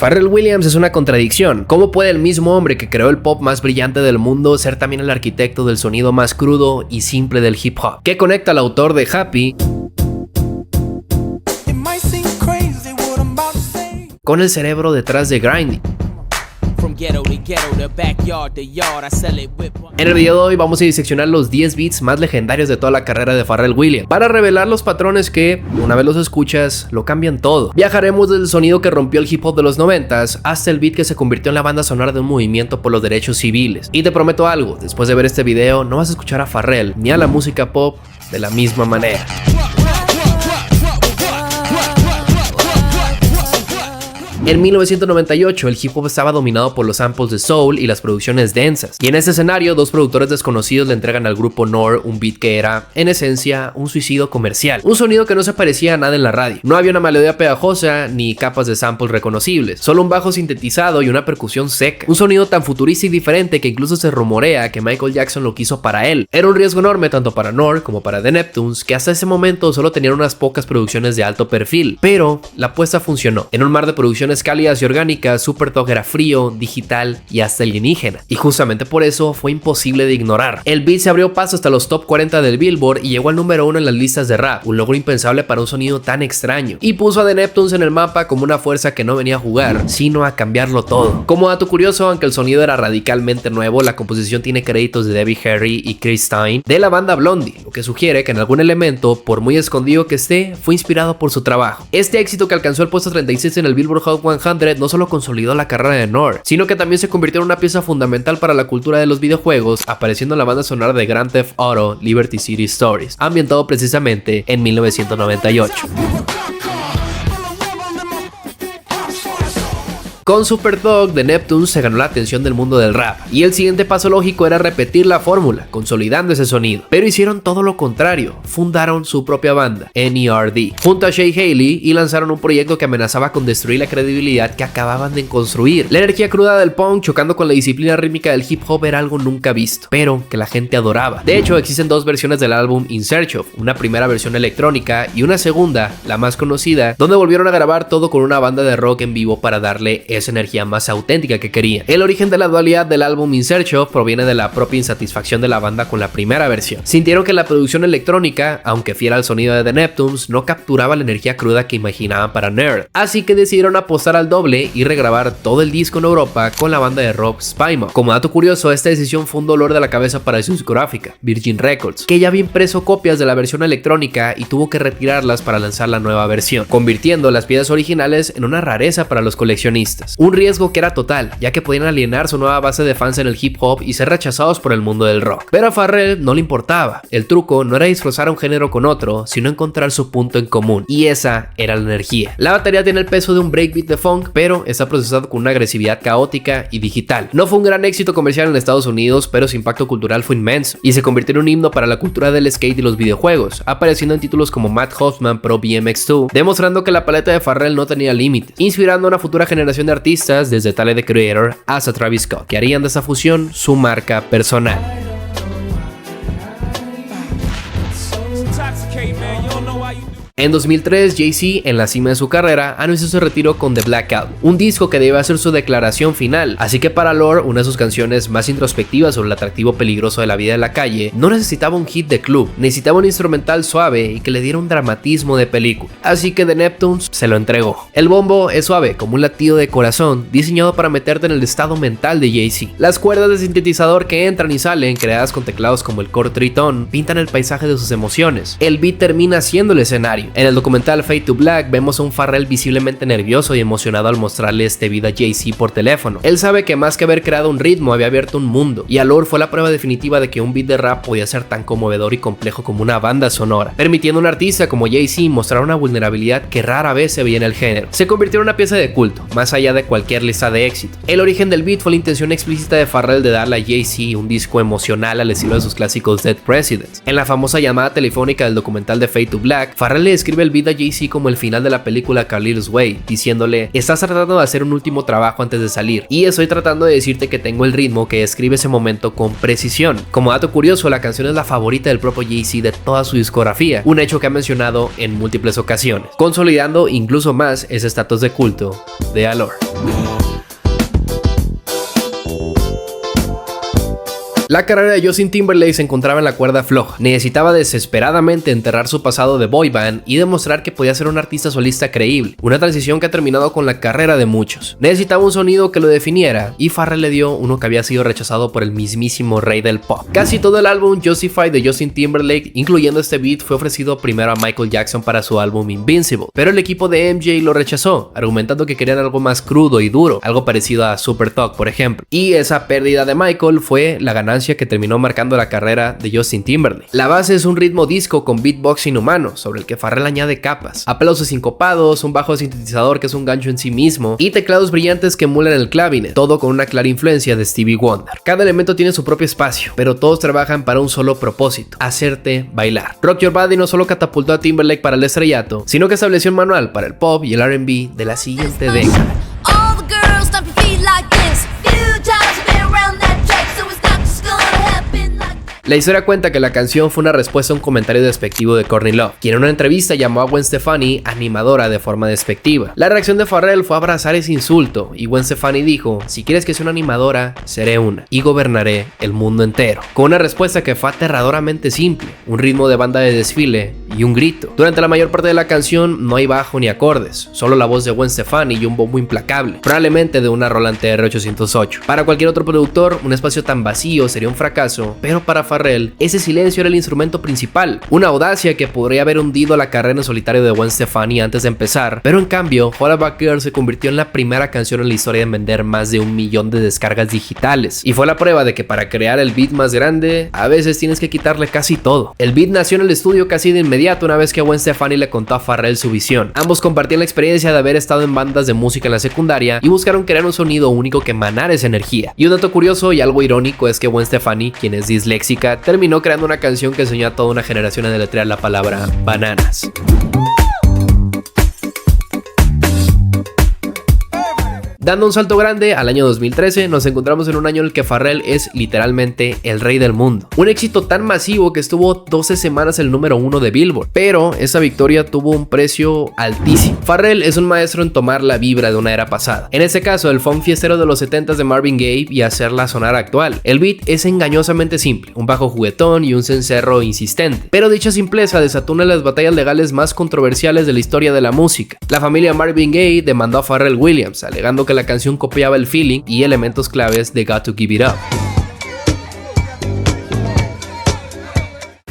Pharrell Williams es una contradicción. ¿Cómo puede el mismo hombre que creó el pop más brillante del mundo ser también el arquitecto del sonido más crudo y simple del hip hop? ¿Qué conecta al autor de Happy con el cerebro detrás de Grinding? En el video de hoy vamos a diseccionar los 10 beats más legendarios de toda la carrera de Pharrell Williams para revelar los patrones que, una vez los escuchas, lo cambian todo. Viajaremos desde el sonido que rompió el hip hop de los 90s hasta el beat que se convirtió en la banda sonora de un movimiento por los derechos civiles. Y te prometo algo, después de ver este video no vas a escuchar a Pharrell ni a la música pop de la misma manera. En 1998, el hip hop estaba dominado por los samples de soul y las producciones densas, y en ese escenario, dos productores desconocidos le entregan al grupo Nor un beat que era, en esencia, un suicidio comercial, un sonido que no se parecía a nada en la radio. No había una melodía pegajosa ni capas de samples reconocibles, solo un bajo sintetizado y una percusión seca, un sonido tan futurista y diferente que incluso se rumorea que Michael Jackson lo quiso para él. Era un riesgo enorme tanto para Nor como para The Neptunes, que hasta ese momento solo tenían unas pocas producciones de alto perfil, pero la apuesta funcionó. En un mar de producciones cálidas y orgánicas, Super Dog era frío, digital y hasta alienígena, y justamente por eso fue imposible de ignorar. El beat se abrió paso hasta los top 40 del Billboard y llegó al número 1 en las listas de rap, un logro impensable para un sonido tan extraño, y puso a The Neptunes en el mapa como una fuerza que no venía a jugar, sino a cambiarlo todo. Como dato curioso, aunque el sonido era radicalmente nuevo, la composición tiene créditos de Debbie Harry y Chris Stein de la banda Blondie, lo que sugiere que en algún elemento, por muy escondido que esté, fue inspirado por su trabajo. Este éxito, que alcanzó el puesto 36 en el Billboard Hot 100, no solo consolidó la carrera de Nor, sino que también se convirtió en una pieza fundamental para la cultura de los videojuegos, apareciendo en la banda sonora de Grand Theft Auto Liberty City Stories, ambientado precisamente en 1998. Con Super Dog, The Neptunes se ganó la atención del mundo del rap, y el siguiente paso lógico era repetir la fórmula, consolidando ese sonido. Pero hicieron todo lo contrario, fundaron su propia banda, NERD, junto a Shay Haley, y lanzaron un proyecto que amenazaba con destruir la credibilidad que acababan de construir. La energía cruda del punk chocando con la disciplina rítmica del hip hop era algo nunca visto, pero que la gente adoraba. De hecho, existen dos versiones del álbum In Search Of, una primera versión electrónica y una segunda, la más conocida, donde volvieron a grabar todo con una banda de rock en vivo para darle esa energía más auténtica que querían. El origen de la dualidad del álbum In Search Of proviene de la propia insatisfacción de la banda con la primera versión. Sintieron que la producción electrónica, aunque fiel al sonido de The Neptunes, no capturaba la energía cruda que imaginaban para Nerd, así que decidieron apostar al doble y regrabar todo el disco en Europa con la banda de rock Spymo. Como dato curioso, esta decisión fue un dolor de la cabeza para su discográfica, Virgin Records, que ya había impreso copias de la versión electrónica y tuvo que retirarlas para lanzar la nueva versión, convirtiendo las piezas originales en una rareza para los coleccionistas. Un riesgo que era total, ya que podían alienar su nueva base de fans en el hip hop y ser rechazados por el mundo del rock. Pero a Pharrell no le importaba. El truco no era disfrazar un género con otro, sino encontrar su punto en común, y esa era la energía. La batería tiene el peso de un breakbeat de funk, pero está procesado con una agresividad caótica y digital. No fue un gran éxito comercial en Estados Unidos, pero su impacto cultural fue inmenso, y se convirtió en un himno para la cultura del skate y los videojuegos, apareciendo en títulos como Matt Hoffman Pro BMX2, demostrando que la paleta de Pharrell no tenía límites, inspirando a una futura generación de artistas desde Tyler the Creator hasta Travis Scott, que harían de esa fusión su marca personal. En 2003, Jay-Z, en la cima de su carrera, anunció su retiro con The Black Album, un disco que debe ser su declaración final, así que para Lorde, una de sus canciones más introspectivas sobre el atractivo peligroso de la vida en la calle, no necesitaba un hit de club, necesitaba un instrumental suave y que le diera un dramatismo de película, así que The Neptunes se lo entregó. El bombo es suave, como un latido de corazón, diseñado para meterte en el estado mental de Jay-Z. Las cuerdas de sintetizador que entran y salen, creadas con teclados como el Core Triton, pintan el paisaje de sus emociones. El beat termina siendo el escenario. En el documental Fade to Black vemos a un Pharrell visiblemente nervioso y emocionado al mostrarle este beat a Jay-Z por teléfono. Él sabe que más que haber creado un ritmo, había abierto un mundo, y Allure fue la prueba definitiva de que un beat de rap podía ser tan conmovedor y complejo como una banda sonora, permitiendo a un artista como Jay-Z mostrar una vulnerabilidad que rara vez se veía en el género. Se convirtió en una pieza de culto, más allá de cualquier lista de éxito. El origen del beat fue la intención explícita de Pharrell de darle a Jay-Z un disco emocional al estilo de sus clásicos Dead Presidents. En la famosa llamada telefónica del documental de Fade to Black, Pharrell le le describe el beat a Jay-Z como el final de la película Carlito's Way, diciéndole: estás tratando de hacer un último trabajo antes de salir, y estoy tratando de decirte que tengo el ritmo que describe ese momento con precisión. Como dato curioso, la canción es la favorita del propio Jay-Z de toda su discografía, un hecho que ha mencionado en múltiples ocasiones, consolidando incluso más ese estatus de culto de Allure. La carrera de Justin Timberlake se encontraba en la cuerda floja. Necesitaba desesperadamente enterrar su pasado de boy band y demostrar que podía ser un artista solista creíble, una transición que ha terminado con la carrera de muchos. Necesitaba un sonido que lo definiera, y Pharrell le dio uno que había sido rechazado por el mismísimo rey del pop. Casi todo el álbum Justified de Justin Timberlake, incluyendo este beat, fue ofrecido primero a Michael Jackson para su álbum Invincible, pero el equipo de MJ lo rechazó, argumentando que querían algo más crudo y duro, algo parecido a Super Talk, por ejemplo. Y esa pérdida de Michael fue la ganancia que terminó marcando la carrera de Justin Timberlake. La base es un ritmo disco con beatboxing humano, sobre el que Pharrell añade capas, aplausos sincopados, un bajo sintetizador que es un gancho en sí mismo, y teclados brillantes que emulan el clavinet, todo con una clara influencia de Stevie Wonder. Cada elemento tiene su propio espacio, pero todos trabajan para un solo propósito: hacerte bailar. Rock Your Body no solo catapultó a Timberlake para el estrellato, sino que estableció un manual para el pop y el R&B de la siguiente década. La historia cuenta que la canción fue una respuesta a un comentario despectivo de Courtney Love, quien en una entrevista llamó a Gwen Stefani animadora de forma despectiva. La reacción de Pharrell fue abrazar ese insulto, y Gwen Stefani dijo: si quieres que sea una animadora, seré una, y gobernaré el mundo entero. Con una respuesta que fue aterradoramente simple, un ritmo de banda de desfile y un grito. Durante la mayor parte de la canción no hay bajo ni acordes, solo la voz de Gwen Stefani y un bombo implacable, probablemente de una Roland TR-808. Para cualquier otro productor, un espacio tan vacío sería un fracaso, pero para Pharrell, ese silencio era el instrumento principal, una audacia que podría haber hundido la carrera en solitario de Gwen Stefani antes de empezar, pero en cambio, Hollaback Girl se convirtió en la primera canción en la historia en vender más de 1 millón de descargas digitales, y fue la prueba de que para crear el beat más grande, a veces tienes que quitarle casi todo. El beat nació en el estudio casi de inmediato una vez que Gwen Stefani le contó a Pharrell su visión. Ambos compartían la experiencia de haber estado en bandas de música en la secundaria y buscaron crear un sonido único que emanara esa energía. Y un dato curioso y algo irónico es que Gwen Stefani, quien es disléxica, terminó creando una canción que enseñó a toda una generación a deletrear la palabra bananas. Dando un salto grande al año 2013, nos encontramos en un año en el que Pharrell es literalmente el rey del mundo. Un éxito tan masivo que estuvo 12 semanas el número 1 de Billboard, pero esa victoria tuvo un precio altísimo. Pharrell es un maestro en tomar la vibra de una era pasada, en este caso el funk fiestero de los 70s de Marvin Gaye, y hacerla sonar actual. El beat es engañosamente simple, un bajo juguetón y un cencerro insistente, pero dicha simpleza desató una de las batallas legales más controversiales de la historia de la música. La familia Marvin Gaye demandó a Pharrell Williams, alegando que la canción copiaba el feeling y elementos claves de Got to Give It Up.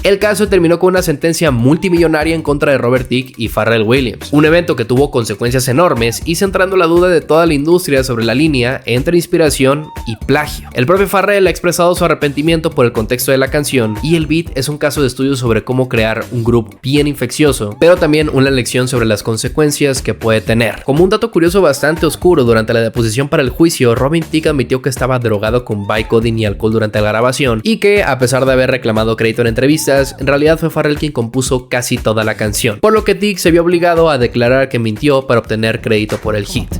El caso terminó con una sentencia multimillonaria en contra de Robert Thicke y Pharrell Williams, un evento que tuvo consecuencias enormes y centrando la duda de toda la industria sobre la línea entre inspiración y plagio. El propio Pharrell ha expresado su arrepentimiento por el contexto de la canción, y el beat es un caso de estudio sobre cómo crear un grupo bien infeccioso, pero también una lección sobre las consecuencias que puede tener. Como un dato curioso bastante oscuro, durante la deposición para el juicio, Robin Thicke admitió que estaba drogado con Vicodin y alcohol durante la grabación, y que a pesar de haber reclamado crédito en entrevistas, en realidad fue Pharrell quien compuso casi toda la canción, por lo que Thicke se vio obligado a declarar que mintió para obtener crédito por el hit.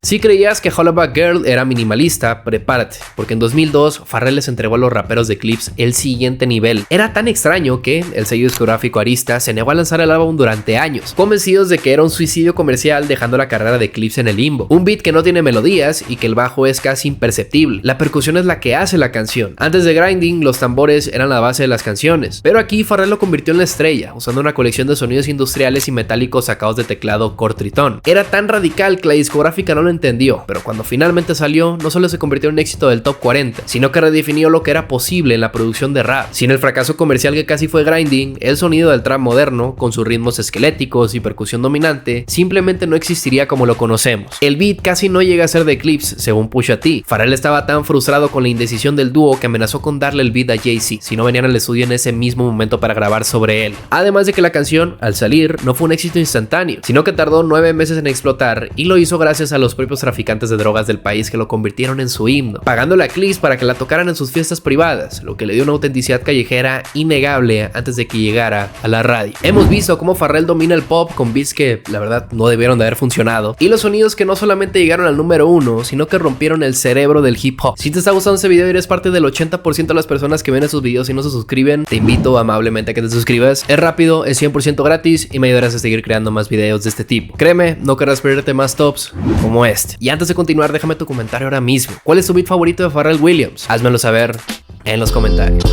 Si creías que Hollaback Girl era minimalista, prepárate, porque en 2002 Pharrell les entregó a los raperos de Clipse el siguiente nivel. Era tan extraño que el sello discográfico Arista se negó a lanzar el álbum durante años, convencidos de que era un suicidio comercial, dejando la carrera de Clipse en el limbo. Un beat que no tiene melodías y que el bajo es casi imperceptible. La percusión es la que hace la canción. Antes de Grinding, los tambores eran la base de las canciones, pero aquí Pharrell lo convirtió en la estrella, usando una colección de sonidos industriales y metálicos sacados de teclado Core Triton. Era tan radical que la discográfica no lo entendió, pero cuando finalmente salió, no solo se convirtió en un éxito del top 40, sino que redefinió lo que era posible en la producción de rap. Sin el fracaso comercial que casi fue Grinding, el sonido del trap moderno, con sus ritmos esqueléticos y percusión dominante, simplemente no existiría como lo conocemos. El beat casi no llega a ser de Clipse, según Pusha T. Pharrell estaba tan frustrado con la indecisión del dúo que amenazó con darle el beat a Jay-Z si no venían al estudio en ese mismo momento para grabar sobre él. Además de que la canción, al salir, no fue un éxito instantáneo, sino que tardó 9 meses en explotar, y lo hizo gracias a los propios traficantes de drogas del país que lo convirtieron en su himno, pagándole a Cleese para que la tocaran en sus fiestas privadas, lo que le dio una autenticidad callejera innegable antes de que llegara a la radio. Hemos visto cómo Pharrell domina el pop con beats que la verdad no debieron de haber funcionado, y los sonidos que no solamente llegaron al número 1, sino que rompieron el cerebro del hip hop. Si te está gustando este video y eres parte del 80% de las personas que ven esos videos y no se suscriben, te invito amablemente a que te suscribas. Es rápido, es 100% gratis y me ayudarás a seguir creando más videos de este tipo. Créeme, no querrás perderte más tops como este. Y antes de continuar, déjame tu comentario ahora mismo. ¿Cuál es tu beat favorito de Pharrell Williams? Házmelo saber en los comentarios.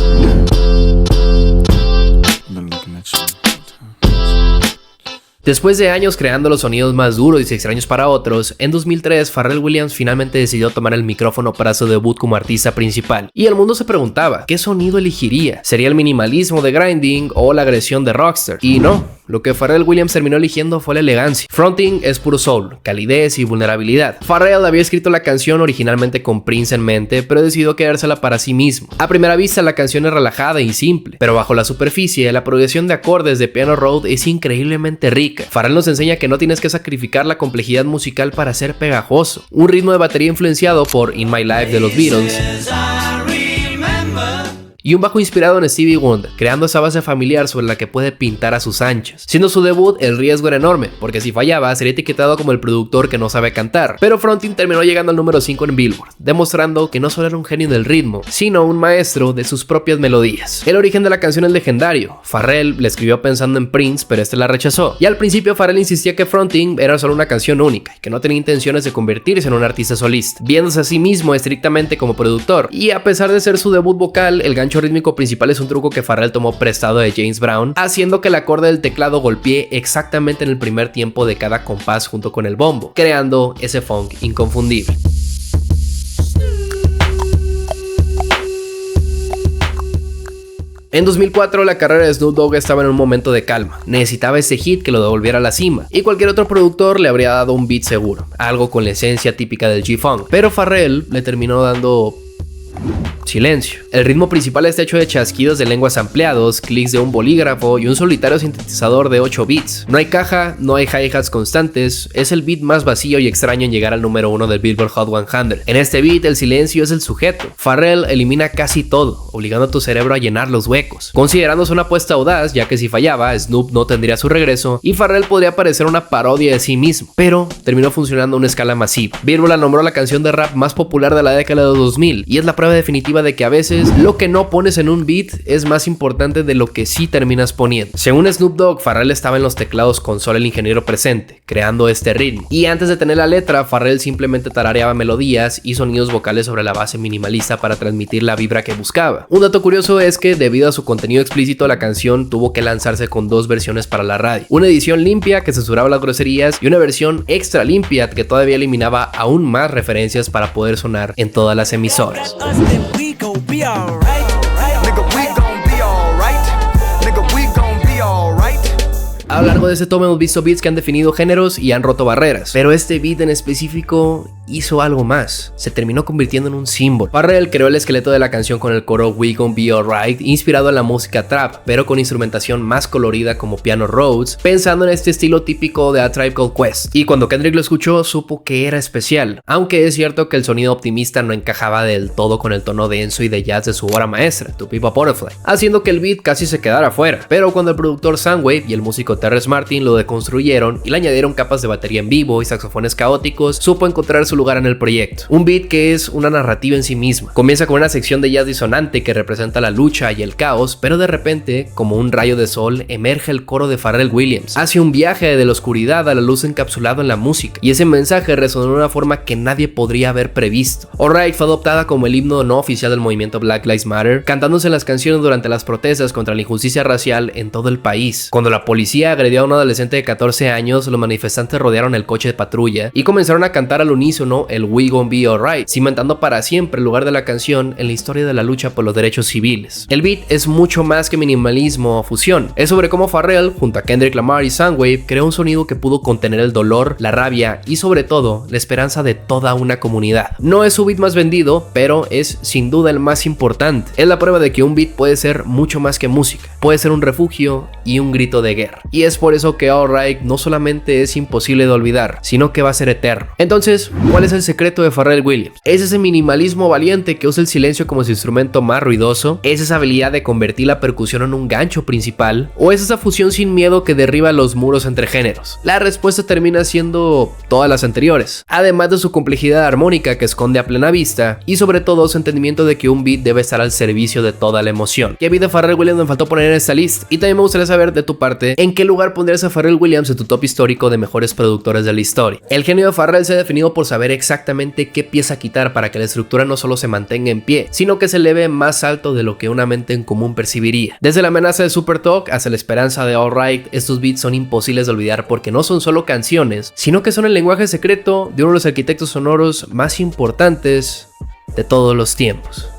Después de años creando los sonidos más duros y extraños para otros, en 2003 Pharrell Williams finalmente decidió tomar el micrófono para su debut como artista principal, y el mundo se preguntaba, ¿qué sonido elegiría? ¿Sería el minimalismo de grinding o la agresión de rockstar? Y no, lo que Pharrell Williams terminó eligiendo fue la elegancia. Fronting es puro soul, calidez y vulnerabilidad. Pharrell había escrito la canción originalmente con Prince en mente, pero decidió quedársela para sí mismo. A primera vista la canción es relajada y simple, pero bajo la superficie la progresión de acordes de Piano Road es increíblemente rica. Pharrell nos enseña que no tienes que sacrificar la complejidad musical para ser pegajoso. Un ritmo de batería influenciado por In My Life de los Beatles y un bajo inspirado en Stevie Wonder, creando esa base familiar sobre la que puede pintar a sus anchas. Siendo su debut, el riesgo era enorme, porque si fallaba sería etiquetado como el productor que no sabe cantar, pero Fronting terminó llegando al número 5 en Billboard, demostrando que no solo era un genio del ritmo, sino un maestro de sus propias melodías. El origen de la canción es legendario. Pharrell la escribió pensando en Prince, pero este la rechazó, y al principio Pharrell insistía que Fronting era solo una canción única, y que no tenía intenciones de convertirse en un artista solista, viéndose a sí mismo estrictamente como productor, y a pesar de ser su debut vocal, el gancho rítmico principal es un truco que Pharrell tomó prestado de James Brown, haciendo que el acorde del teclado golpee exactamente en el primer tiempo de cada compás junto con el bombo, creando ese funk inconfundible. En 2004 la carrera de Snoop Dogg estaba en un momento de calma, necesitaba ese hit que lo devolviera a la cima, y cualquier otro productor le habría dado un beat seguro, algo con la esencia típica del G-Funk, pero Pharrell le terminó dando silencio. El ritmo principal está hecho de chasquidos de lenguas ampliados, clics de un bolígrafo y un solitario sintetizador de 8 bits. No hay caja, no hay hi-hats constantes, es el beat más vacío y extraño en llegar al número 1 del Billboard Hot 100. En este beat el silencio es el sujeto. Pharrell elimina casi todo, obligando a tu cerebro a llenar los huecos, considerándose una apuesta audaz, ya que si fallaba, Snoop no tendría su regreso y Pharrell podría parecer una parodia de sí mismo, pero terminó funcionando a una escala masiva. Billboard la nombró la canción de rap más popular de la década de 2000 y es la prueba definitiva de que a veces lo que no pones en un beat es más importante de lo que sí terminas poniendo. Según Snoop Dogg, Pharrell estaba en los teclados con solo el ingeniero presente, creando este ritmo. Y antes de tener la letra, Pharrell simplemente tarareaba melodías y sonidos vocales sobre la base minimalista para transmitir la vibra que buscaba. Un dato curioso es que debido a su contenido explícito, la canción tuvo que lanzarse con 2 versiones para la radio. Una edición limpia que censuraba las groserías y una versión extra limpia que todavía eliminaba aún más referencias para poder sonar en todas las emisoras. Be alright, nigga, we gon' be alright, nigga, we gon' be alright. A lo largo de este tomo hemos visto beats que han definido géneros y han roto barreras, pero este beat en específico hizo algo más, se terminó convirtiendo en un símbolo. Pharrell creó el esqueleto de la canción con el coro We Gon' Be Alright, inspirado en la música trap, pero con instrumentación más colorida como Piano Roads, pensando en este estilo típico de A Tribe Called Quest. Y cuando Kendrick lo escuchó, supo que era especial, aunque es cierto que el sonido optimista no encajaba del todo con el tono denso y de jazz de su obra maestra, To Pimp a Butterfly, haciendo que el beat casi se quedara fuera. Pero cuando el productor Soundwave y el músico Terrence Martin lo deconstruyeron y le añadieron capas de batería en vivo y saxofones caóticos, supo encontrar su lugar en el proyecto. Un beat que es una narrativa en sí misma. Comienza con una sección de jazz disonante que representa la lucha y el caos, pero de repente, como un rayo de sol, emerge el coro de Pharrell Williams. Hace un viaje de la oscuridad a la luz encapsulado en la música, y ese mensaje resonó de una forma que nadie podría haber previsto. Alright fue adoptada como el himno no oficial del movimiento Black Lives Matter, cantándose en las canciones durante las protestas contra la injusticia racial en todo el país. Cuando la policía agredió a un adolescente de 14 años, los manifestantes rodearon el coche de patrulla y comenzaron a cantar al unísono sonó el We Gon' Be Alright, cimentando para siempre el lugar de la canción en la historia de la lucha por los derechos civiles. El beat es mucho más que minimalismo o fusión, es sobre cómo Pharrell, junto a Kendrick Lamar y Soundwave, creó un sonido que pudo contener el dolor, la rabia y sobre todo la esperanza de toda una comunidad. No es su beat más vendido, pero es sin duda el más importante. Es la prueba de que un beat puede ser mucho más que música, puede ser un refugio y un grito de guerra. Y es por eso que Alright no solamente es imposible de olvidar, sino que va a ser eterno. Entonces, ¿cuál es el secreto de Pharrell Williams? ¿Es ese minimalismo valiente que usa el silencio como su instrumento más ruidoso? ¿Es esa habilidad de convertir la percusión en un gancho principal? ¿O es esa fusión sin miedo que derriba los muros entre géneros? La respuesta termina siendo todas las anteriores, además de su complejidad armónica que esconde a plena vista y sobre todo su entendimiento de que un beat debe estar al servicio de toda la emoción. ¿Qué beat de Pharrell Williams me faltó poner en esta lista? Y también me gustaría saber de tu parte en qué lugar pondrías a Pharrell Williams en tu top histórico de mejores productores de la historia. El genio de Pharrell se ha definido por saber exactamente qué pieza quitar para que la estructura no solo se mantenga en pie, sino que se eleve más alto de lo que una mente en común percibiría. Desde la amenaza de Super Talk hasta la esperanza de Alright, estos beats son imposibles de olvidar porque no son solo canciones, sino que son el lenguaje secreto de uno de los arquitectos sonoros más importantes de todos los tiempos.